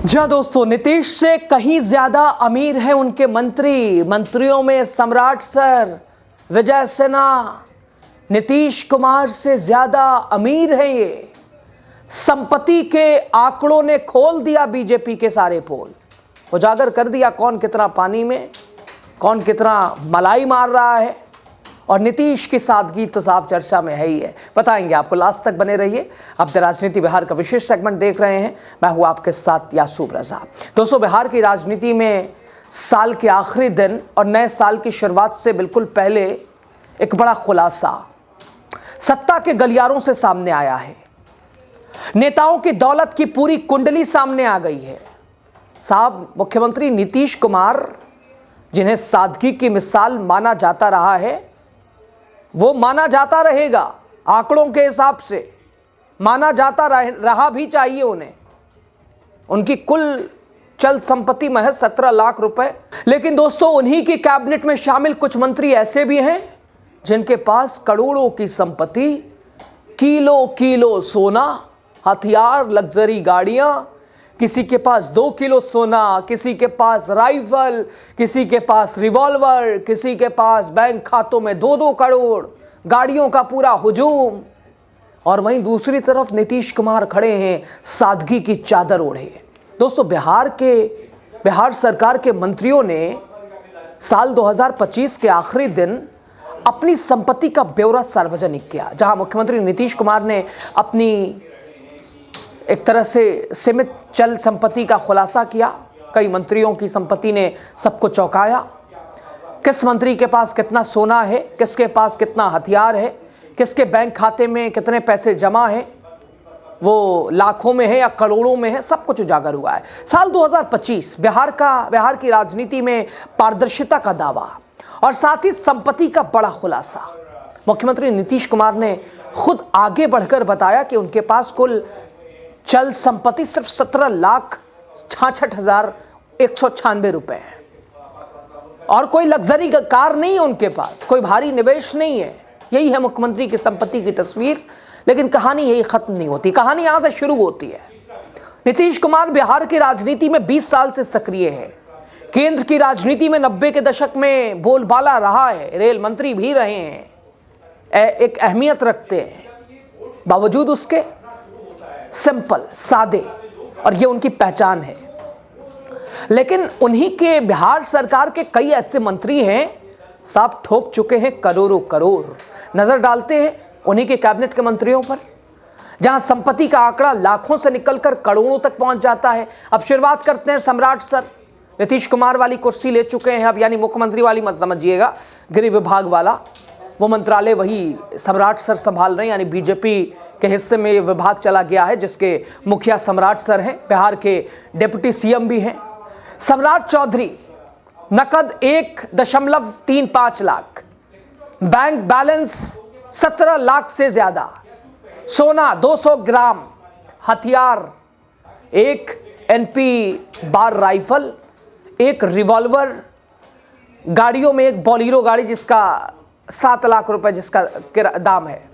जी हाँ दोस्तों, नीतीश से कहीं ज्यादा अमीर है उनके मंत्रियों में सम्राट सर, विजय सिन्हा, नीतीश कुमार से ज्यादा अमीर है ये। संपत्ति के आंकड़ों ने खोल दिया बीजेपी के सारे पोल, उजागर कर दिया कौन कितना पानी में, कौन कितना मलाई मार रहा है। और नीतीश की सादगी तो साफ चर्चा में है ही है, बताएंगे आपको। लास्ट तक बने रहिए। अब द राजनीति बिहार का विशेष सेगमेंट देख रहे हैं, मैं हूं आपके साथ यासूब रजा। दोस्तों, बिहार की राजनीति में साल के आखिरी दिन और नए साल की शुरुआत से बिल्कुल पहले एक बड़ा खुलासा सत्ता के गलियारों से सामने आया है। नेताओं की दौलत की पूरी कुंडली सामने आ गई है। साहब, मुख्यमंत्री नीतीश कुमार, जिन्हें सादगी की मिसाल माना जाता रहा है, वो माना जाता रहेगा, आंकड़ों के हिसाब से माना जाता रहा भी चाहिए उन्हें। उनकी कुल चल संपत्ति महज 17 लाख रुपए। लेकिन दोस्तों, उन्हीं की कैबिनेट में शामिल कुछ मंत्री ऐसे भी हैं जिनके पास करोड़ों की संपत्ति, किलो किलो सोना, हथियार, लग्जरी गाड़ियां, किसी के पास 2 किलो सोना, किसी के पास राइफल, किसी के पास रिवॉल्वर, किसी के पास बैंक खातों में 2-2 करोड़, गाड़ियों का पूरा हुजूम। और वहीं दूसरी तरफ नीतीश कुमार खड़े हैं सादगी की चादर ओढ़े। दोस्तों, बिहार सरकार के मंत्रियों ने साल 2025 के आखिरी दिन अपनी संपत्ति का ब्यौरा सार्वजनिक किया, जहां मुख्यमंत्री नीतीश कुमार ने अपनी एक तरह से सीमित चल संपत्ति का खुलासा किया। कई मंत्रियों की संपत्ति ने सबको चौंकाया। किस मंत्री के पास कितना सोना है, किसके पास कितना हथियार है, किसके बैंक खाते में कितने पैसे जमा है, वो लाखों में है या करोड़ों में है, सब कुछ उजागर हुआ है। साल 2025 बिहार की राजनीति में पारदर्शिता का दावा और साथ ही संपत्ति का बड़ा खुलासा। मुख्यमंत्री नीतीश कुमार ने खुद आगे बढ़कर बताया कि उनके पास कुल चल संपत्ति सिर्फ 17,66,196 रुपए है। और कोई लग्जरी कार नहीं है उनके पास, कोई भारी निवेश नहीं है। यही है मुख्यमंत्री की संपत्ति की तस्वीर। लेकिन कहानी यही खत्म नहीं होती, कहानी यहां से शुरू होती है। नीतीश कुमार बिहार की राजनीति में 20 साल से सक्रिय है। केंद्र की राजनीति में 90 के दशक में बोलबाला रहा है, रेल मंत्री भी रहे हैं, एक अहमियत रखते हैं। बावजूद उसके सिंपल, सादे, और ये उनकी पहचान है। लेकिन उन्हीं के बिहार सरकार के कई ऐसे मंत्री हैं, साहब, ठोक चुके हैं करोड़ों करोड़। नजर डालते हैं उन्हीं के कैबिनेट के मंत्रियों पर, जहां संपत्ति का आंकड़ा लाखों से निकलकर करोड़ों तक पहुंच जाता है। अब शुरुआत करते हैं सम्राट सर। नीतीश कुमार वाली कुर्सी ले चुके हैं अब, यानी मुख्यमंत्री वाली मत समझिएगा, गृह विभाग वाला वो मंत्रालय वही सम्राट सर संभाल रहे हैं। यानी बीजेपी के हिस्से में ये विभाग चला गया है, जिसके मुखिया सम्राट सर हैं, बिहार के डिप्टी सीएम भी हैं। सम्राट चौधरी, नकद 1.35 लाख, बैंक बैलेंस 17 लाख से ज्यादा, सोना 200 ग्राम, हथियार, एक एनपी बार राइफल, एक रिवॉल्वर, गाड़ियों में एक बोलेरो गाड़ी जिसका 7 लाख रुपए जिसका दाम है।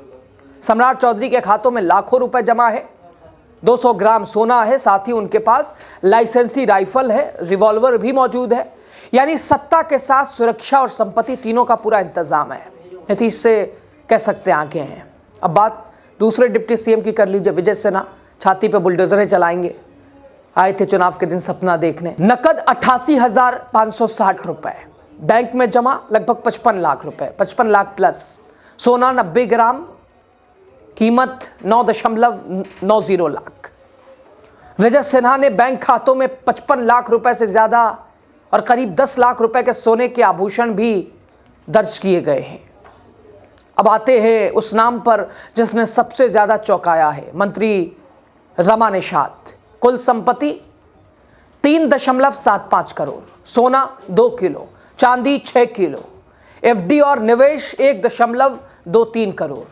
सम्राट चौधरी के खातों में लाखों रुपए जमा है, 200 ग्राम सोना है, साथ ही उनके पास लाइसेंसी राइफल है, रिवॉल्वर भी मौजूद है। यानी सत्ता के साथ सुरक्षा और संपत्ति तीनों का पूरा इंतजाम है। नीतीश से कह सकते हैं आगे हैं। अब बात दूसरे डिप्टी सीएम की कर लीजिए, विजय सिन्हा। छाती पे बुलडोजरें चलाएंगे, आए थे चुनाव के दिन सपना देखने। नकद 88,560 रुपए, बैंक में जमा लगभग 55 लाख रुपए, 55 लाख प्लस, सोना 90 ग्राम, कीमत 9.90 लाख। विजय सिन्हा ने बैंक खातों में 55 लाख रुपए से ज्यादा और करीब 10 लाख रुपए के सोने के आभूषण भी दर्ज किए गए हैं। अब आते हैं उस नाम पर जिसने सबसे ज्यादा चौंकाया है, मंत्री रमा निषाद। कुल संपत्ति 3.75 करोड़, सोना 2 किलो, चांदी 6 किलो, एफडी और निवेश 1.23 करोड़।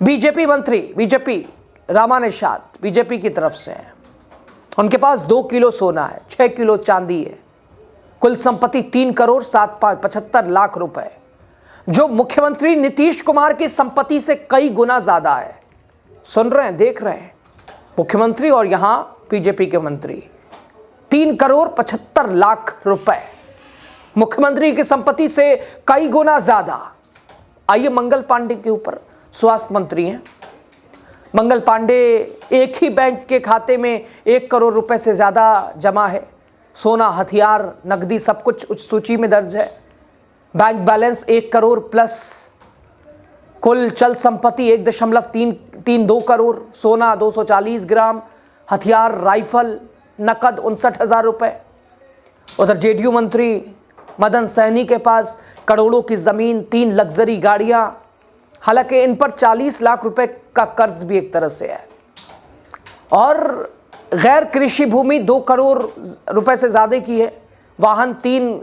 बीजेपी मंत्री, बीजेपी रमा निषाद बीजेपी की तरफ से हैं। उनके पास 2 किलो सोना है, 6 किलो चांदी है, कुल संपत्ति 3 करोड़ 75 लाख रुपए, जो मुख्यमंत्री नीतीश कुमार की संपत्ति से कई गुना ज्यादा है। सुन रहे हैं, देख रहे हैं, मुख्यमंत्री और यहां बीजेपी के मंत्री 3,75,00,000 रुपए, मुख्यमंत्री की संपत्ति से कई गुना ज्यादा। आइए मंगल पांडे के ऊपर, स्वास्थ्य मंत्री हैं मंगल पांडे। एक ही बैंक के खाते में 1 करोड़ रुपए से ज्यादा जमा है। सोना, हथियार, नकदी सब कुछ उस सूची में दर्ज है। बैंक बैलेंस 1 करोड़ प्लस, कुल चल संपत्ति 1.332 करोड़, सोना 240 ग्राम, हथियार, राइफल, नकद 59,000 रुपए। उधर जेडीयू मंत्री मदन सहनी के पास करोड़ों की जमीन, 3 लग्जरी गाड़ियां, हालांकि इन पर 40 लाख रुपए का कर्ज भी एक तरह से है। और गैर कृषि भूमि 2 करोड़ रुपए से ज़्यादा की है। वाहन 3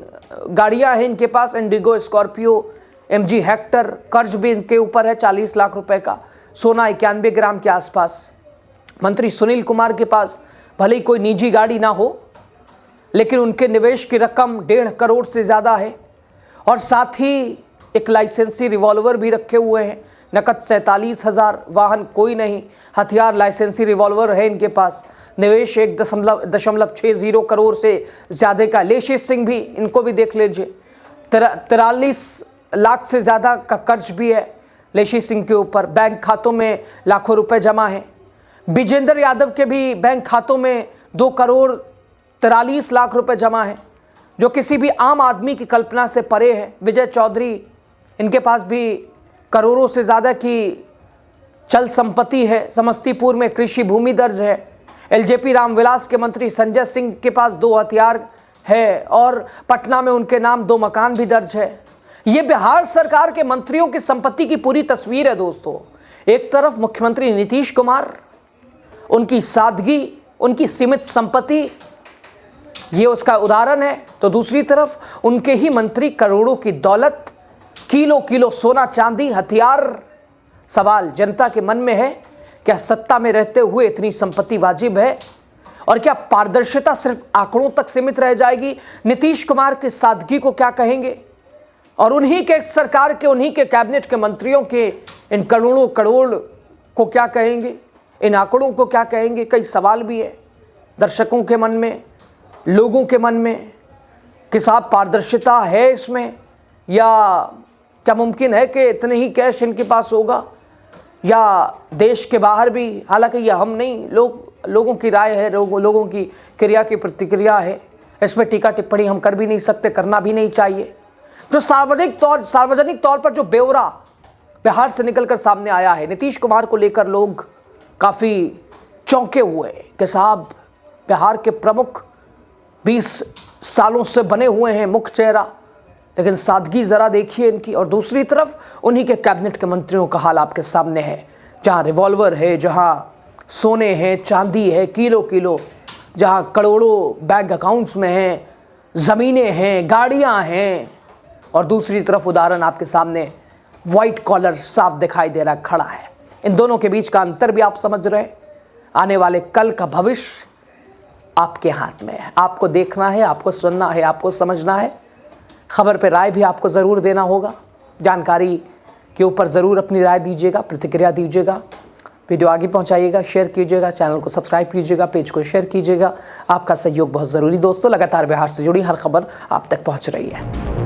गाड़ियां हैं इनके पास, इंडिगो, स्कॉर्पियो, MG हेक्टर। कर्ज भी इनके ऊपर है 40 लाख रुपए का। सोना 91 ग्राम के आसपास। मंत्री सुनील कुमार के पास भले ही कोई निजी गाड़ी ना हो, लेकिन उनके निवेश की रकम 1.5 करोड़ से ज़्यादा है। और साथ ही एक लाइसेंसी रिवॉल्वर भी रखे हुए हैं। नकद 47,000, वाहन कोई नहीं, हथियार, लाइसेंसी रिवॉल्वर है इनके पास। निवेश 1.60 करोड़ से ज़्यादा का। लेशी सिंह भी, इनको भी देख लीजिए, 43 लाख से ज़्यादा का कर्ज भी है लेशी सिंह के ऊपर। बैंक खातों में लाखों रुपए जमा हैं। विजेंद्र यादव के भी बैंक खातों में 2 करोड़ 43 लाख रुपए जमा है, जो किसी भी आम आदमी की कल्पना से परे है। विजय चौधरी, इनके पास भी करोड़ों से ज़्यादा की चल संपत्ति है। समस्तीपुर में कृषि भूमि दर्ज है। एलजेपी रामविलास के मंत्री संजय सिंह के पास 2 हथियार है और पटना में उनके नाम 2 मकान भी दर्ज है। ये बिहार सरकार के मंत्रियों की संपत्ति की पूरी तस्वीर है दोस्तों। एक तरफ मुख्यमंत्री नीतीश कुमार, उनकी सादगी, उनकी सीमित संपत्ति, ये उसका उदाहरण है, तो दूसरी तरफ उनके ही मंत्री करोड़ों की दौलत, किलो किलो सोना चांदी, हथियार। सवाल जनता के मन में है, क्या सत्ता में रहते हुए इतनी संपत्ति वाजिब है? और क्या पारदर्शिता सिर्फ आंकड़ों तक सीमित रह जाएगी? नीतीश कुमार की सादगी को क्या कहेंगे? और उन्हीं के सरकार के, उन्हीं के कैबिनेट के मंत्रियों के इन करोड़ों करोड़ को क्या कहेंगे? इन आंकड़ों को क्या कहेंगे? कई सवाल भी है दर्शकों के मन में, लोगों के मन में कि साहब पारदर्शिता है इसमें, या क्या मुमकिन है कि इतने ही कैश इनके पास होगा, या देश के बाहर भी? हालांकि यह हम नहीं, लोगों की राय है, लोगों की क्रिया की प्रतिक्रिया है। इसमें टीका टिप्पणी हम कर भी नहीं सकते, करना भी नहीं चाहिए। जो सार्वजनिक तौर पर जो ब्यौरा बिहार से निकलकर सामने आया है, नीतीश कुमार को लेकर लोग काफ़ी चौंके हुए कि साहब बिहार के प्रमुख 20 सालों से बने हुए हैं मुख्य चेहरा, लेकिन सादगी ज़रा देखिए इनकी। और दूसरी तरफ उन्हीं के कैबिनेट के मंत्रियों का हाल आपके सामने है, जहां रिवॉल्वर है, जहां सोने हैं, चांदी है किलो किलो, जहां करोड़ों बैंक अकाउंट्स में हैं, ज़मीनें हैं, गाड़ियां हैं। और दूसरी तरफ उदाहरण आपके सामने वाइट कॉलर साफ दिखाई दे रहा खड़ा है। इन दोनों के बीच का अंतर भी आप समझ रहे हैं। आने वाले कल का भविष्य आपके हाथ में है। आपको देखना है, आपको सुनना है, आपको समझना है। खबर पे राय भी आपको ज़रूर देना होगा। जानकारी के ऊपर ज़रूर अपनी राय दीजिएगा, प्रतिक्रिया दीजिएगा। वीडियो आगे पहुंचाइएगा, शेयर कीजिएगा, चैनल को सब्सक्राइब कीजिएगा, पेज को शेयर कीजिएगा। आपका सहयोग बहुत ज़रूरी दोस्तों। लगातार बिहार से जुड़ी हर खबर आप तक पहुंच रही है।